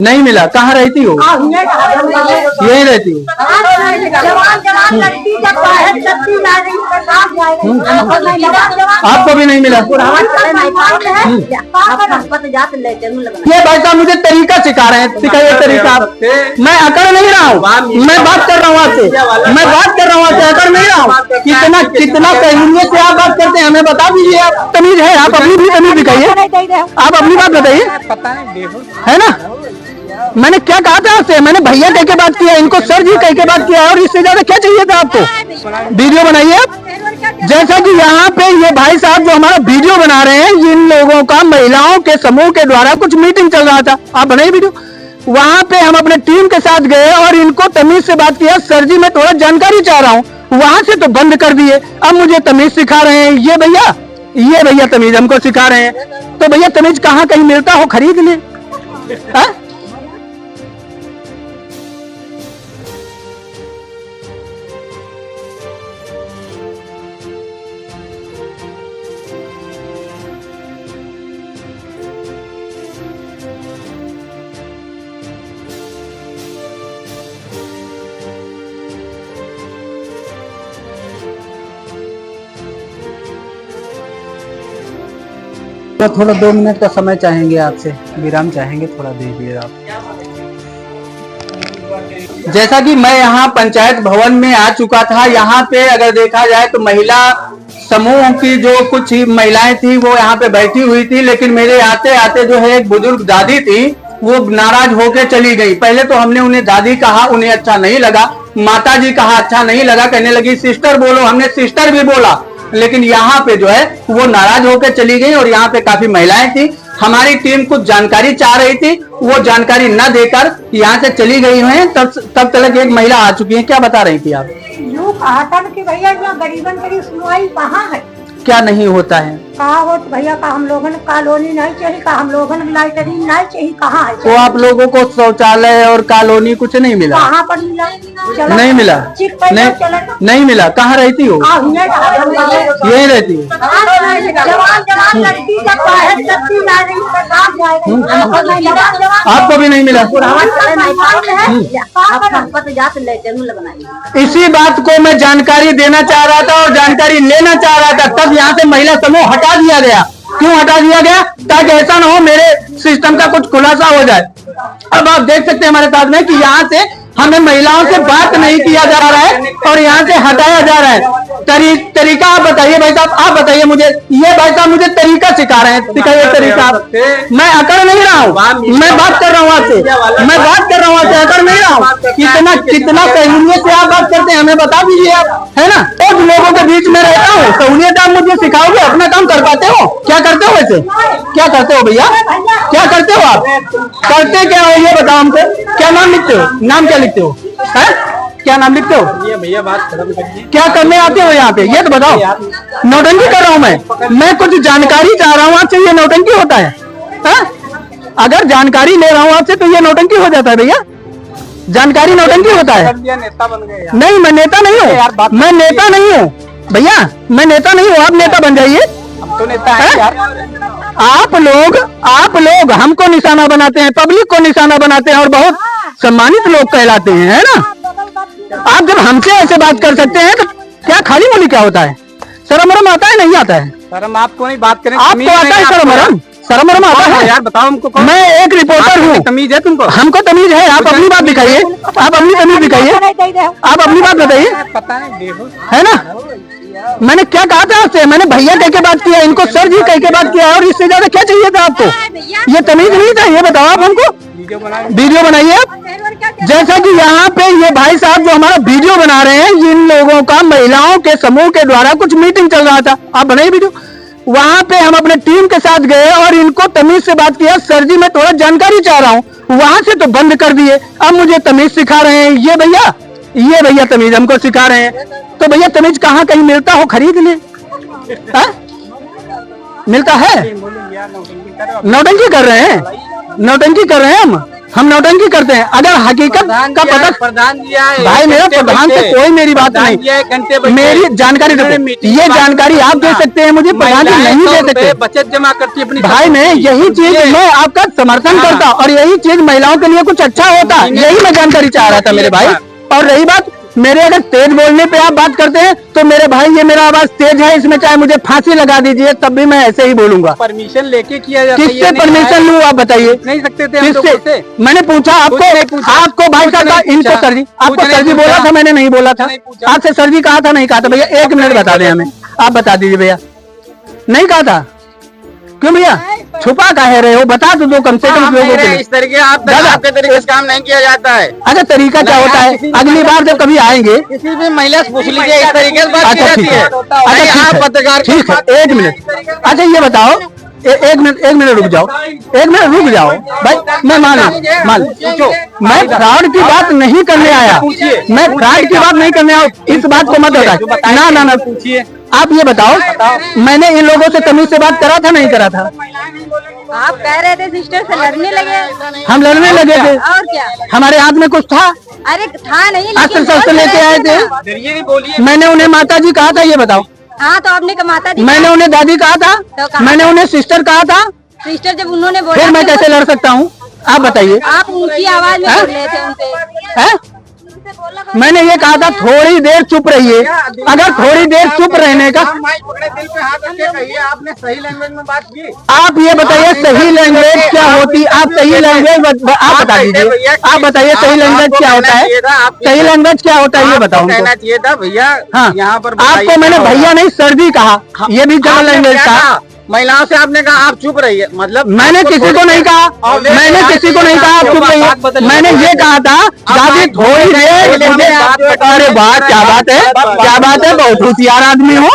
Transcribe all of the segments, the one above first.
नहीं मिला। कहाँ रहती हो? यही रहती हो? आपको भी नहीं मिला? ये भाई साहब मुझे तरीका सिखा रहे हैं, सिखाइए तरीका। मैं अकड़ नहीं रहा हूँ, मैं बात कर रहा हूँ आपसे, मैं बात कर रहा हूँ आपसे, अकड़ नहीं रहा हूँ। कितना कितना सहूलियत से आप बात करते हैं हमें बता दीजिए। आप तमीज है, आप अपनी भी तमीज दिखाइए, आप अपनी बात बताइए, है ना? मैंने क्या कहा था आपसे? मैंने भैया कह के बात किया, इनको सर जी कह के बात किया, और इससे ज्यादा क्या चाहिए था आपको? वीडियो बनाइए आप। जैसा कि यहाँ पे ये भाई साहब जो हमारा वीडियो बना रहे हैं, इन लोगों का महिलाओं के समूह के द्वारा कुछ मीटिंग चल रहा था, आप बनाइए वीडियो। वहां पे हम अपने टीम के साथ गए और इनको तमीज से बात किया, सर जी मैं थोड़ा जानकारी चाह रहा हूँ। वहां से तो बंद कर दिए, अब मुझे तमीज सिखा रहे हैं। ये भैया तमीज हमको सिखा रहे हैं। तो भैया तमीज कहाँ कहीं मिलता हो, खरीद ले। तो थोड़ा 2 मिनट का समय चाहेंगे आपसे, विराम चाहेंगे, थोड़ा दीजिए आप। जैसा कि मैं यहाँ पंचायत भवन में आ चुका था, यहाँ पे अगर देखा जाए तो महिला समूह की जो कुछ महिलाएं थी वो यहाँ पे बैठी हुई थी, लेकिन मेरे आते आते जो है एक बुजुर्ग दादी थी, वो नाराज होकर चली गई। पहले तो हमने उन्हें दादी कहा, उन्हें अच्छा नहीं लगा। माता जी कहा, अच्छा नहीं लगा। कहने लगी सिस्टर बोलो, हमने सिस्टर भी बोला, लेकिन यहाँ पे जो है वो नाराज होकर चली गई। और यहाँ पे काफी महिलाएं थी, हमारी टीम कुछ जानकारी चाह रही थी, वो जानकारी न देकर यहाँ से चली गई हैं। तब तक एक महिला आ चुकी है। क्या बता रही थी आप? यूँ कहा था कि भैया यहाँ गरीबन की सुनवाई कहाँ है, क्या नहीं होता है? कहा हो भैया का हम लोगों कॉलोनी नहीं चाहिए, का हम लोगों लाइटरीन नहीं चाहिए, कहाँ है? तो आप लोगों को शौचालय और कॉलोनी कुछ नहीं मिला? कहाँ पर मिला? नहीं मिला? नहीं मिला। कहाँ रहती हो? यही रहती हो? आपको भी नहीं मिला? इसी बात को मैं जानकारी देना चाह रहा था और जानकारी लेना चाह रहा था, तब यहाँ से महिला समूह हटा दिया गया। क्यों हटा दिया गया? ताकि ऐसा ना हो मेरे सिस्टम का कुछ खुलासा हो जाए। अब आप देख सकते हैं हमारे साथ में कि यहाँ से हमें महिलाओं से बात नहीं किया जा रहा है और यहाँ से हटाया जा रहा है। तरीका आप बताइए भाई साहब, आप बताइए मुझे। ये भाई साहब मुझे तरीका सिखा रहे हैं, सिखाइए तरीका। मैं अकड़ नहीं रहा हूँ, मैं बात कर रहा हूँ आपसे, मैं बात कर रहा हूँ आपसे, अकड़ नहीं रहा हूँ। कितना कितना सहूलियत से आप बात करते हैं हमें बता दीजिए आप, है ना? तो लोगों के बीच में रहता हूँ, सहूलियत आप मुझे सिखाओगे? अपना काम कर पाते हो? क्या करते हो वैसे? क्या करते हो भैया? क्या करते हो आप? करते क्या हो ये बताओ हमको। क्या नाम लिखते हो? नाम क्या लिखते हो? क्या नाम लिखते हो? ये भैया बात खत्म करिए। क्या करने आते हो यहाँ पे ये तो बताओ। नौटंकी कर रहा हूँ मैं कुछ जानकारी चाह रहा हूँ आपसे, ये नौटंकी होता है? अगर जानकारी ले रहा हूँ आपसे तो ये नौटंकी हो जाता है भैया? जानकारी नौटंकी होता है? नेता बन गए। नहीं, मैं नेता नहीं हूँ, मैं नेता नहीं हूँ भैया, मैं नेता नहीं हूँ। आप नेता बन जाइए। हम तो नेता हैं यार। आप लोग हमको निशाना बनाते हैं, पब्लिक को निशाना बनाते हैं और बहुत सम्मानित लोग कहलाते हैं, है ना? आप जब हमसे ऐसे बात कर सकते हैं तो क्या खाली बोली क्या होता है? शर्म वरम आता है? नहीं आता है? शर्म आपको नहीं बात करें? आपको आता है शर्म वरम? शर्म वरम आता है यार? बताओ हमको। मैं एक रिपोर्टर हूँ। तमीज है तुमको? हमको तमीज है। आप अपनी बात दिखाइए, आप अपनी तमीज दिखाइए, आप अपनी बात बताइए, पता नहीं है ना? मैंने क्या कहा था आपसे? मैंने भैया कह के बात किया, इनको सर जी कह के बात किया, और इससे ज्यादा क्या चाहिए था आपको? ये तमीज नहीं था? ये बताओ आप हमको। वीडियो बनाइए आप। जैसा कि यहाँ पे ये भाई साहब जो हमारा वीडियो बना रहे हैं, इन लोगों का महिलाओं के समूह के द्वारा कुछ मीटिंग चल रहा था, आप बनाइए वीडियो। वहां पे हम अपने टीम के साथ गए और इनको तमीज से बात किया, सर जी मैं थोड़ा जानकारी चाह रहा हूँ। वहां से तो बंद कर दिए, अब मुझे तमीज सिखा रहे हैं। ये भैया तमीज हमको सिखा रहे हैं। तो भैया तमीज कहाँ कहीं मिलता हो, खरीद ले। मिलता है? नौटंकी कर रहे हैं, नौटंकी कर रहे हैं हम। हम नौटंकी करते हैं? अगर हकीकत का पता प्रधान जी आए, भाई, मेरा प्रधान से कोई मेरी बात नहीं, मेरी जानकारी देखो, ये जानकारी आप दे सकते हैं मुझे, प्रधान जी नहीं दे सकते। बचत जमा करती अपनी भाई मैं यही चीज मैं आपका समर्थन करता और यही चीज महिलाओं के लिए कुछ अच्छा होता, यही मैं जानकारी चाह रहा था मेरे भाई। और रही बात मेरे अगर तेज बोलने पे आप बात करते हैं तो मेरे भाई ये मेरा आवाज तेज है, इसमें चाहे मुझे फांसी लगा दीजिए तब भी मैं ऐसे ही बोलूंगा। परमिशन लेके किया जाता है। किससे परमिशन लूँ आप बताइए? नहीं सकते थे हम तो किससे? मैंने पूछा आपको भाई साहब, इनको सर जी, आपको सर जी बोला था, मैंने नहीं बोला था आपसे? सर जी कहा था नहीं कहा था? भैया 1 मिनट बता दें हमें, आप बता दीजिए भैया, नहीं कहा था? क्यों भैया छुपा काहे रहे हो? बता तो दो कम से कम लोगों के लिए। इस तरीके आपके तरीके से काम नहीं किया जाता है। अच्छा तरीका क्या होता है? अगली बार जब कभी आएंगे किसी भी महिला से पूछ लीजिए, इस तरीके से बात की अच्छा जाती ठीक है। है, अच्छा आप पत्रकार ठीक है, 1 मिनट। अच्छा ये बताओ, 1 मिनट रुक जाओ, 1 मिनट रुक जाओ भाई, मैं मान मैं फ्रॉड की बात नहीं करने आया, मैं फ्रॉड की बात नहीं करने आया, इस बात को मत बताओ। ना पूछिए, आप ये बताओ मैंने इन लोगों से तमीज से बात करा था नहीं करा था? आप कह रहे थे सिस्टर से लड़ने लगे, हम लड़ने लगे थे? और क्या? हमारे हाथ में कुछ था? अरे था नहीं, अस्त्र शस्त्र लेके आए थे? मैंने उन्हें माता जी कहा था? ये बताओ। हाँ तो आपने माता जी, मैंने उन्हें दादी कहा था? मैंने उन्हें सिस्टर कहा था? सिस्टर जब उन्होंने बोला फिर मैं कैसे लड़ सकता हूँ? आप बताइए। आप ऊंची आवाज में बोल रहे थे उनसे। मैंने ये कहा था थोड़ी देर चुप रहिए, अगर थोड़ी देर चुप रहने का, आपने सही लैंग्वेज में बात की। आप ये बताइए सही लैंग्वेज क्या होती? आप सही लैंग्वेज आप बता दीजिए, आप बताइए सही लैंग्वेज क्या होता है? सही लैंग्वेज क्या होता है ये बताओ। कहना चाहिए था भैया, हाँ यहाँ पर आपको मैंने भैया नहीं सर जी कहा, ये भी जनरल लैंग्वेज था। महिलाओं से आपने कहा आप चुप रहिए, मतलब मैंने किसी को नहीं कहा, मैंने किसी को नहीं कहा आप चुप रहिए, मैंने ये कहा था दादी थोड़ी देर मुझे। अरे वाह क्या बात है, क्या बात है, बहुत होशियार आदमी हो।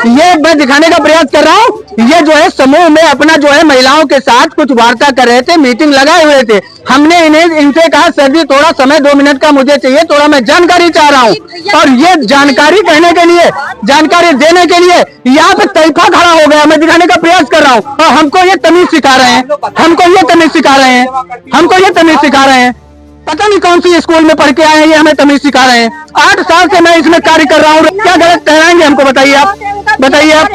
ये मैं दिखाने का प्रयास कर रहा हूँ, ये जो है समूह में अपना जो है महिलाओं के साथ कुछ वार्ता कर रहे थे, मीटिंग लगाए हुए थे। हमने इनसे कहा सर जी थोड़ा समय 2 मिनट का मुझे चाहिए, थोड़ा मैं जानकारी चाह रहा हूँ। और ये जानकारी कहने के लिए, जानकारी देने के लिए यहाँ पे तैफा खड़ा हो गया, मैं दिखाने का प्रयास कर रहा हूँ। और हमको ये तमीज सिखा रहे हैं, हमको ये तमीज सिखा रहे हैं, हमको ये तमीज सिखा रहे हैं। पता नहीं कौन सी स्कूल में पढ़ के आए हैं, ये हमें तमीज सिखा रहे हैं। 8 साल से मैं इसमें कार्य कर रहा हूँ, क्या गलत ठहराएंगे हमको? बताइए आप, बताइए आप।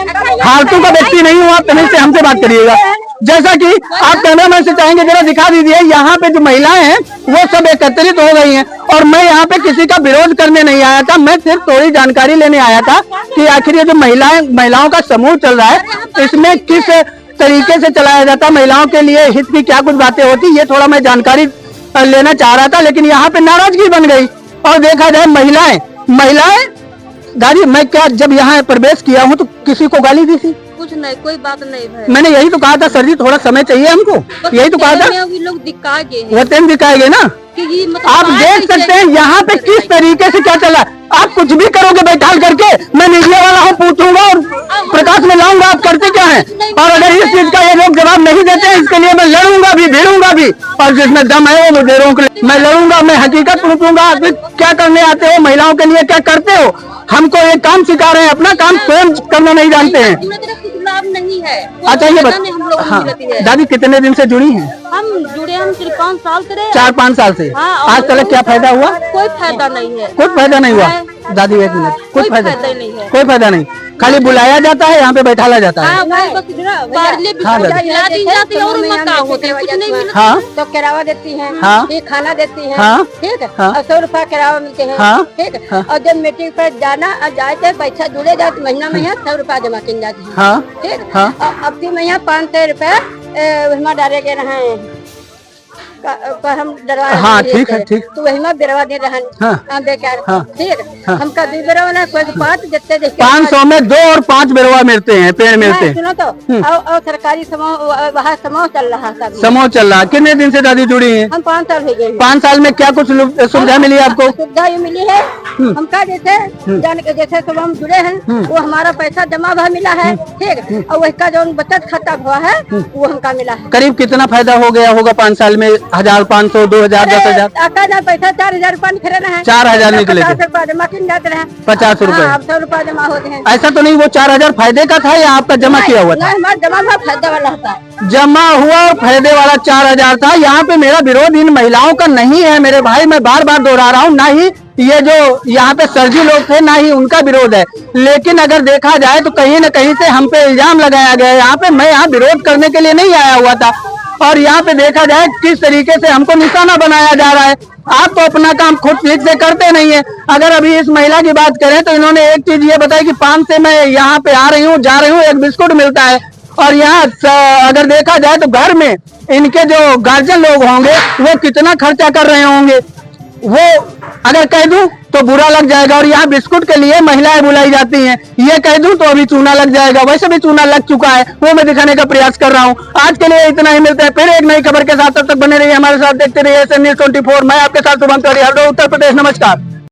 फालतू का व्यक्ति नहीं हूँ, आप तमीज से हमसे बात करिएगा। जैसा कि आप कैमरामैन से चाहेंगे जरा दिखा दीजिए, यहाँ पे जो महिलाएं हैं वो सब एकत्रित हो गई हैं और मैं यहाँ पे किसी का विरोध करने नहीं आया था, मैं सिर्फ थोड़ी जानकारी लेने आया था कि आखिर ये जो महिलाओं का समूह चल रहा है इसमें किस तरीके से चलाया जाता, महिलाओं के लिए हित की क्या कुछ बातें होती, ये थोड़ा मैं जानकारी लेना चाह रहा था। लेकिन यहाँ पे नाराजगी बन गई। और देखा जाए महिलाएं दादी, मैं क्या जब यहाँ प्रवेश किया हूँ तो किसी को गाली दी थी? कुछ नहीं, कोई बात नहीं भाई। मैंने यही तो कहा था सर जी थोड़ा समय चाहिए हमको, यही तो कहा था। लोग दिखाएंगे, वतन दिखाएंगे ना, मतलब आप देख सकते हैं यहाँ पे किस तरीके से क्या चला। आप कुछ भी करोगे बैठाल करके, मैं मीडिया वाला हूँ, पूछूंगा और प्रकाश में लाऊंगा आप करते क्या हैं। और अगर इस चीज का ये लोग जवाब नहीं देते हैं, इसके लिए मैं लड़ूंगा भी, भिड़ूंगा भी, और जिसमें दम है वो मुझे रोक ले। मैं लड़ूंगा, मैं हकीकत पूछूंगा क्या करने आते हो, महिलाओं के लिए क्या करते हो। हमको ये काम सिखा रहे हैं, अपना काम स्वयं करना नहीं जानते हैं। लाभ नहीं है। अच्छा ये हाँ दादी कितने दिन से जुड़ी हैं? हम जुड़े हम 4-5 साल से रहे। 4-5 साल से। आज तक क्या फायदा हुआ? कोई फायदा नहीं है। कुछ फायदा नहीं हुआ दादी, 1 मिनट, कुछ फायदा नहीं है, कोई फायदा नहीं। खाली बुलाया जाता है, यहाँ पे बैठाला जाता है। हाँ तो किराया देती है, खाना देती है, ठीक है, और 100 रुपया किराया मिलते हैं, ठीक है। और जब मीटिंग पर जाना जाए थे, पैसा जुड़े जाते महीना में 100 रुपया जमा की जाती है, ठीक है। अब भी मैं 500 रुपया वही डाले गए रहे पर हम डरवा। हाँ ठीक है, ठीक। तो वही में बिरवा दे रहे हैं बेकार, ठीक है। हम कभी बिरवा ना कोई 5 देते देख 500 में 2 और 5 बिरवा मिलते हैं, पेड़ मिलते हैं। सुनो तो और सरकारी समूह वहाँ समूह चल रहा था, समूह चल रहा। कितने दिन से दादी जुड़ी हैं? हम 5 साल हो गए। 5 साल में क्या कुछ सुविधा मिली आपको? सुविधा ये मिली है हमका, जैसे सब हम जुड़े हैं वो हमारा पैसा जमा भा मिला है, ठीक है। और वही का जो बचत खाता हुआ है वो हमका मिला है। करीब कितना फायदा हो गया होगा 5 साल में 1500, 2000, 10,000, आका पैसा 4,000 रुपया निकलना है, 4,000 निकले थे। 50 रुपया जमा किन जाते रहे, 50 रुपए। हाँ, 100 रुपया जमा होते हैं। ऐसा तो नहीं वो 4,000 फायदे का था या आपका जमा किया हुआ था? नहीं, हमारा जमा हुआ फायदा वाला होता, जमा हुआ और फायदे वाला 4,000 था। यहाँ पे मेरा विरोध इन महिलाओं का नहीं है मेरे भाई, मैं बार बार दोहरा रहा हूँ, ना ही ये जो यहाँ पे सरजी लोग थे ना ही उनका विरोध है। लेकिन अगर देखा जाए तो कहीं न कहीं से हम पे इल्जाम लगाया गया है। यहाँ पे मैं यहाँ विरोध करने के लिए नहीं आया हुआ था, और यहाँ पे देखा जाए किस तरीके से हमको निशाना बनाया जा रहा है। आप तो अपना काम खुद ठीक से करते नहीं है। अगर अभी इस महिला की बात करें तो इन्होंने एक चीज ये बताई कि 5 से मैं यहाँ पे आ रही हूँ, जा रही हूँ, एक बिस्कुट मिलता है। और यहाँ अगर देखा जाए तो घर में इनके जो गार्जियन लोग होंगे वो कितना खर्चा कर रहे होंगे, वो अगर कह दूं तो बुरा लग जाएगा। और यहाँ बिस्कुट के लिए महिलाएं बुलाई जाती हैं, ये कह दूं तो अभी चूना लग जाएगा, वैसे भी चूना लग चुका है, वो मैं दिखाने का प्रयास कर रहा हूँ। आज के लिए इतना ही, मिलता है फिर एक नई खबर के साथ, तब तक बने रहिए हमारे साथ, देखते रहिए SN News 24। मैं आपके साथ शुभम तिवारी, हरदोई, उत्तर प्रदेश। नमस्कार।